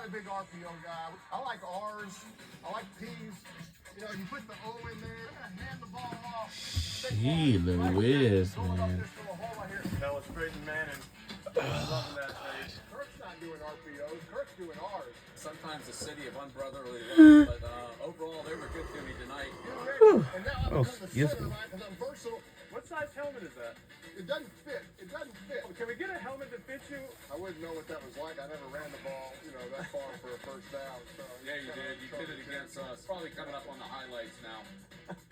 not a big RPO guy. I like R's. I like P's. You know, you put the O in there, hand the ball off. Gee Louise, man. That was Creighton Manning. Loving that trade. Kirk's not doing RPOs. Kirk's doing R's. Sometimes a city of unbrotherly love, but overall they were good to me tonight. And now I'm the center line because I'm versatile. What size helmet is that? It doesn't fit. It doesn't fit. Can we get a helmet that fits you? I wouldn't know what that was like. I never ran the ball, you know, that far for a first down. So Yeah, you did. You did it against us. Probably coming up on the highlights now.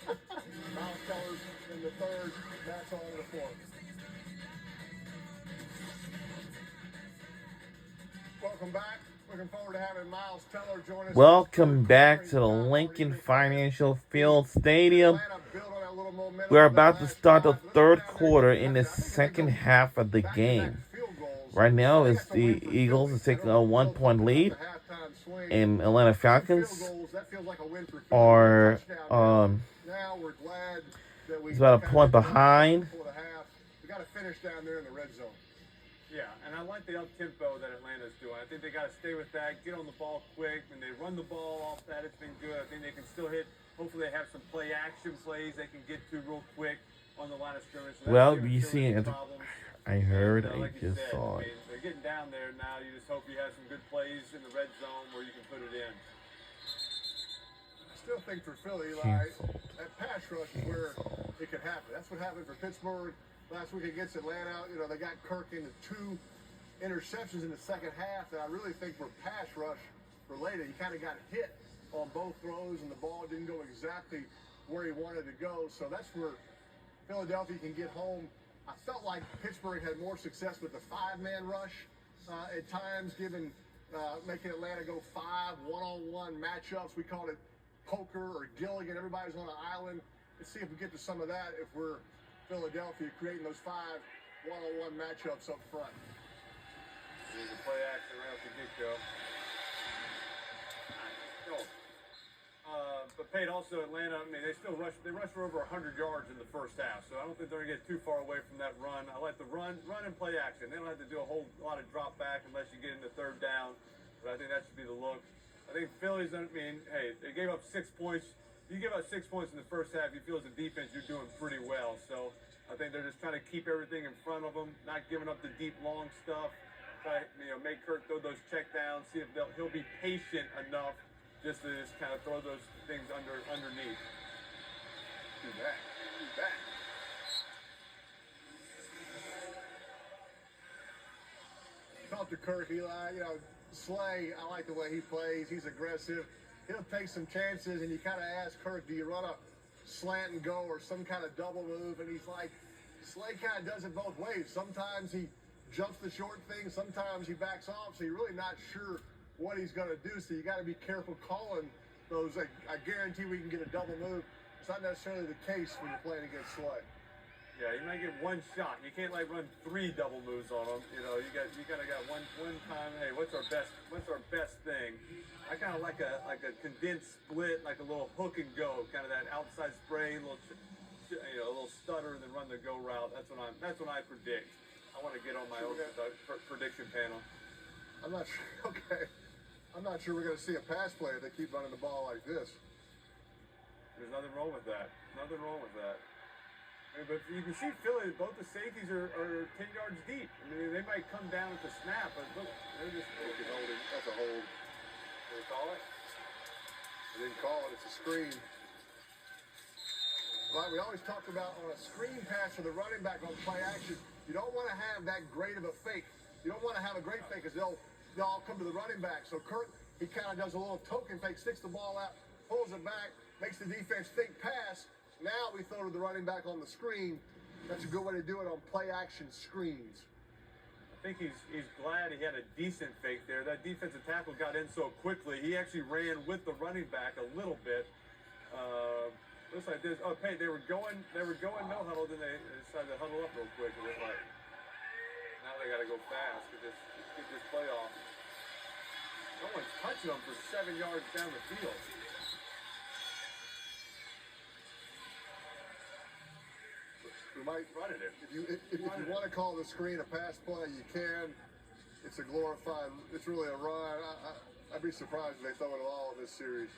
Miles Teller's in the third. That's on the fourth. Welcome back. Looking forward to having Miles Teller join us. Welcome back to the Lincoln Financial Field Stadium. Atlanta built on that little momentum We're of the about to last start the drive. third Look down there. quarter in the I think they're second gonna go half of the back-to-back game. field goals. Right now, So it's that's a win the for Eagles Philly. is taking I a don't know 1-point about lead, the halftime swing. and Atlanta Field Falcons goals, that feels like a win for Philly. are Touchdown. Now we're glad that we it's about a kinda point got behind. before the half. We got to finish down there in the red zone. Yeah, and I like the up-tempo that Atlanta's doing. I think they got to stay with that, get on the ball quick. When they run the ball off that, it's been good. I think they can still hit. Hopefully they have some play-action plays they can get to real quick on the line of scrimmage. So that's Well, giving you Philly see, some it. problems. I heard, And, I like you just said, saw I it. mean, they're getting down there now. You just hope you have some good plays in the red zone where you can put it in. I still think for Philly, Eli, Canceled. that pass rush is where it could happen. That's what happened for Pittsburgh last week against Atlanta. You know, they got Kirk into 2 interceptions in the second half. And I really think for pass rush related, he kind of got hit on both throws, and the ball didn't go exactly where he wanted to go. So that's where Philadelphia can get home. I felt like Pittsburgh had more success with the 5-man rush at times, making Atlanta go 5 one-on-one matchups. We called it poker or Gilligan. Everybody's on an island. Let's see if we get to some of that if we're Philadelphia, creating those 5 one-on-one matchups up front. There's a play action right off the get-go. But Pate, also Atlanta, I mean, they rushed for over 100 yards in the first half, so I don't think they're going to get too far away from that run. I like the run and play action. They don't have to do a whole lot of drop back unless you get into third down, but I think that should be the look. I think Philly's, I mean, hey, they gave up 6 points. You give up 6 points in the first half, you feel as a defense you're doing pretty well. So I think they're just trying to keep everything in front of them, not giving up the deep, long stuff. Try, make Kirk throw those check downs, see if he'll be patient enough just to kind of throw those things underneath. Do that. Talk to Kirk, Eli. You know, Slay, I like the way he plays. He's aggressive. He'll take some chances, and you kind of ask Kirk, do you run a slant and go or some kind of double move? And he's like, Slay kind of does it both ways. Sometimes he jumps the short thing. Sometimes he backs off. So you're really not sure what he's going to do. So you got to be careful calling those. I guarantee we can get a double move. It's not necessarily the case when you're playing against Slay. Yeah, you might get one shot. You can't like run 3 double moves on them. You know, you kind of got one time. Hey, what's our best thing? I kind of like a condensed split, like a little hook and go, kind of that outside spray, a little stutter, and then run the go route. That's what I predict. I want to get on my own prediction panel. I'm not sure. Okay. I'm not sure we're going to see a pass play if they keep running the ball like this. There's nothing wrong with that. Nothing wrong with that. I mean, but you can see Philly, both the safeties are 10 yards deep. I mean, they might come down at the snap, but look, they're just holding. That's a hold. Did they call it? They didn't call it. It's a screen. Like we always talk about on a screen pass for the running back on play action, you don't want to have that great of a fake. You don't want to have a great fake because they'll all come to the running back. So Kirk, he kind of does a little token fake, sticks the ball out, pulls it back, makes the defense think pass. Now we throw to the running back on the screen. That's a good way to do it on play action screens. I think he's glad he had a decent fake there. That defensive tackle got in so quickly. He actually ran with the running back a little bit. Looks like this. Oh, Pate, they were going no huddle. Then they decided to huddle up real quick. It looked like now they got to go fast. Get this play off. No one's touching them for 7 yards down the field. We might Run it. if you want to call the screen a pass play, you can. it's a glorified. It's really a run. I'd be surprised if they throw it at all in this series.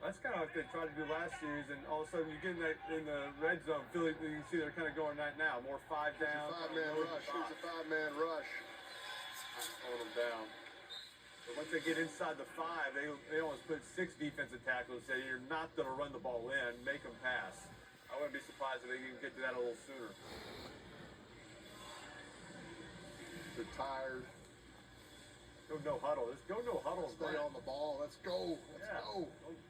That's kind of what they tried to do last series, and all of a sudden you get in the red zone. Philly, you can see they're kind of going right now. More 5 down. Five-man rush. Here's a five-man rush. Slowing them down. But once they get inside the 5, they almost put 6 defensive tackles. Say you're not going to run the ball in, make them pass. I wouldn't be surprised if they can get to that a little sooner. They're tired. Go no huddle. Let's go no huddle. Stay on the ball. Let's go. Let's go.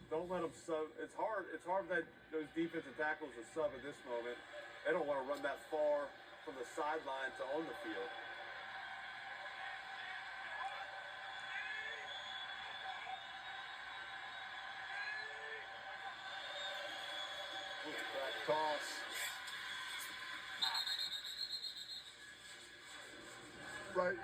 Don't let them sub. It's hard that those defensive tackles are sub at this moment. They don't want to run that far from the sideline to on the field. Back toss. Right,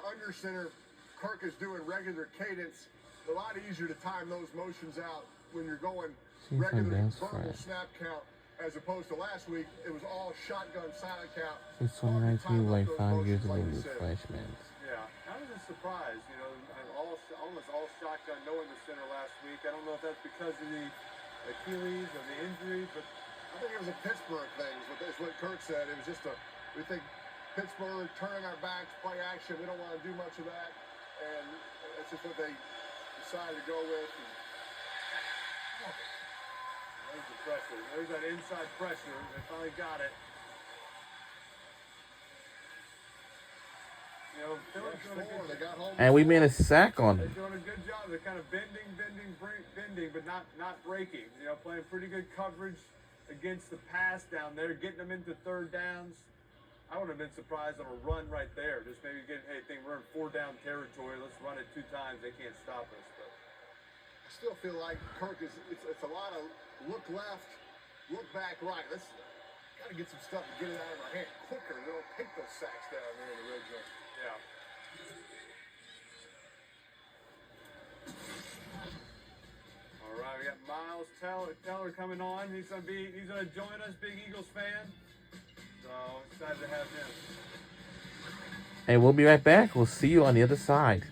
under center, Kirk is doing regular cadence. A lot easier to time those motions out when you're going regular verbal snap count, as opposed to last week. It was all shotgun silent count. It's so nice to be like 5 years ago with freshmen. Yeah, I was just surprised. Almost all shotgun, knowing the center last week. I don't know if that's because of the Achilles or the injury, but I think it was a Pittsburgh thing. Is what Kurt said. It was just we think Pittsburgh turning our backs, play action. We don't want to do much of that, and that's just what they decided to go with. There's the pressure. There's that inside pressure. They finally got it. Philly's doing a good job. And we made a sack on They're him. doing a good job. They're kind of bending, but not breaking. Playing pretty good coverage against the pass down there, getting them into third downs. I would have been surprised on a run right there. Just maybe we're in 4 down territory. Let's run it 2 times. They can't stop us. But I still feel like Kirk it's a lot of look left, look back right. Let's got to get some stuff to get it out of our hand quicker. They don't take those sacks down there in the red zone. yeah. All right, we got Miles Teller coming on. He's gonna join us, big Eagles fan. So excited to have him. And we'll be right back. We'll see you on the other side.